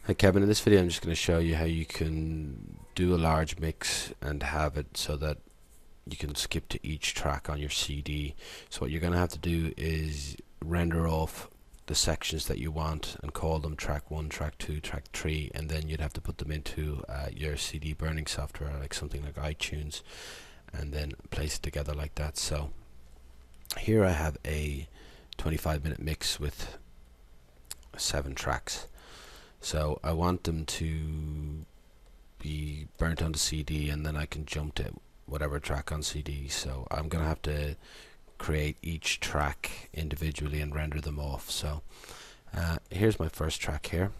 Hi Kevin, in this video I'm just going to show you how you can do a large mix and have it so that you can skip to each track on your CD. So what you're going to have to do is render off the sections that you want and call them track 1, track 2, track 3, and then you'd have to put them into your CD burning software like something like iTunes and then place it together like that. So here I have a 25-minute mix with 7 tracks. So I want them to be burnt onto CD and then I can jump to whatever track on CD. So I'm going to have to create each track individually and render them off. So here's my first track here.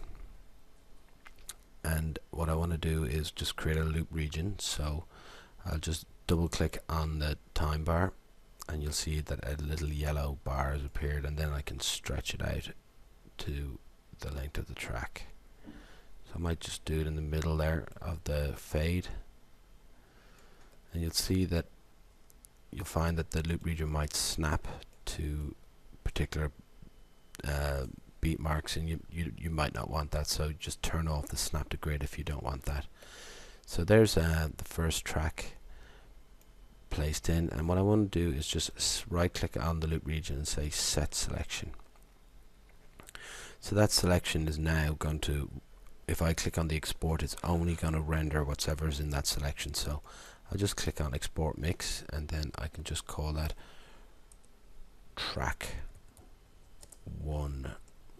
And what I want to do is just create a loop region. So I'll just double click on the time bar and you'll see that a little yellow bar has appeared, and then I can stretch it out to the length of the track. So I might just do it in the middle there of the fade, and you'll see that you'll find that the loop region might snap to particular beat marks, and you might not want that, so just turn off the snap to grid if you don't want that. So there's the first track placed in, and what I want to do is just right click on the loop region and say set selection. So that selection is now going to, if I click on the export, it's only going to render whatever's in that selection. So I'll just click on export mix, and then I can just call that track 1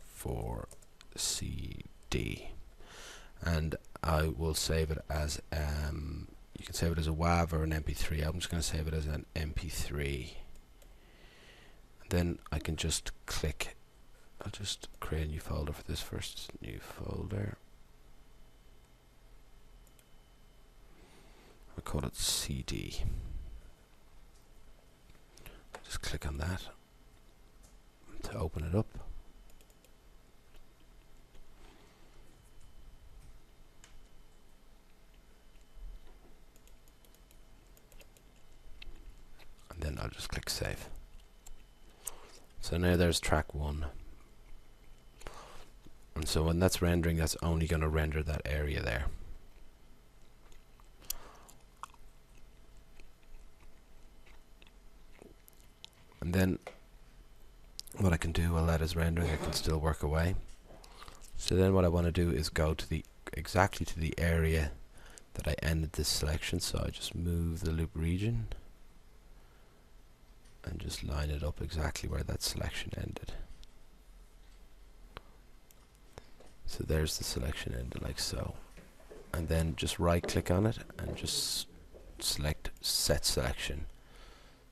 for CD, and I will save it as you can save it as a WAV or an MP3. I'm just going to save it as an MP3, and then I can just click. I'll just create a new folder for this first. New folder. I'll call it CD. Just click on that to open it up. And then I'll just click save. So now there's track 1. And so when that's rendering, that's only going to render that area there. And then what I can do while that is rendering, I can still work away. So then what I want to do is go to the exactly to the area that I ended this selection. So I just move the loop region and just line it up exactly where that selection ended. So there's the selection ended like so, and then just right click on it and just select set selection.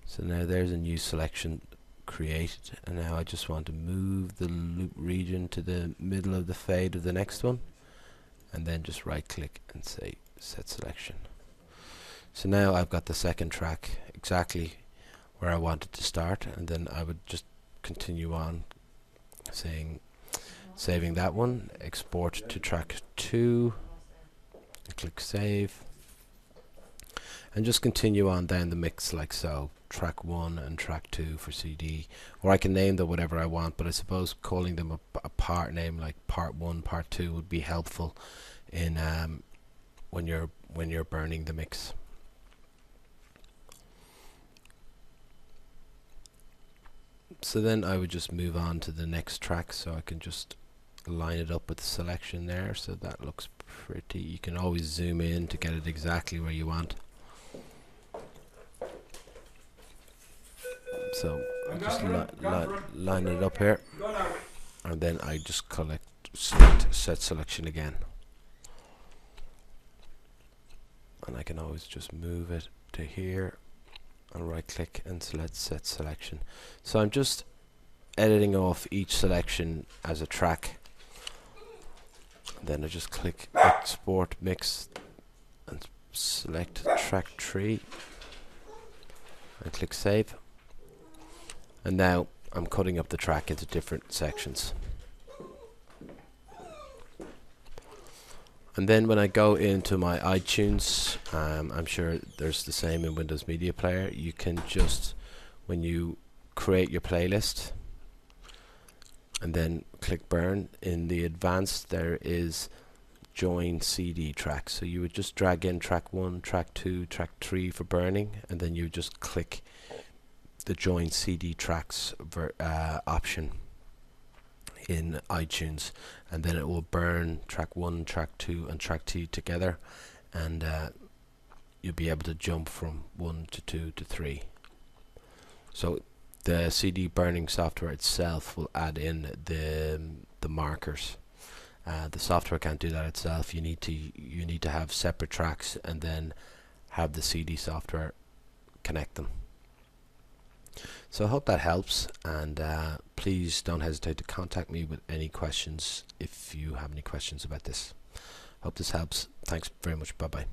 So now there's a new selection created, and now I just want to move the loop region to the middle of the fade of the next one, and then just right click and say set selection. So now I've got the second track exactly where I wanted to start, and then I would just continue on saying saving that one, export to track 2, click save, and just continue on down the mix like so. Track 1 and track 2 for CD, or I can name them whatever I want, but I suppose calling them a part name like part 1, part 2 would be helpful in when you're burning the mix. So then I would just move on to the next track, so I can just line it up with the selection there, so that looks pretty. You can always zoom in to get it exactly where you want. So I just line it up here, and then I just select set selection again, and I can always just move it to here and right click and select set selection. So I'm just editing off each selection as a track. Then I just click export mix and select track 3 and click save, and now I'm cutting up the track into different sections. And then when I go into my iTunes, I'm sure there's the same in Windows Media Player, you can just, when you create your playlist and then click burn, in the advanced there is join CD tracks. So you would just drag in track 1, track 2, track 3 for burning, and then you just click the join CD tracks option in iTunes, and then it will burn track 1, track 2 and track 2 together, and you'll be able to jump from 1 to 2 to 3. So the CD burning software itself will add in the markers. The software can't do that itself. You need to have separate tracks and then have the CD software connect them. So I hope that helps, and please don't hesitate to contact me with any questions if you have any questions about this. Hope this helps. Thanks very much. Bye bye.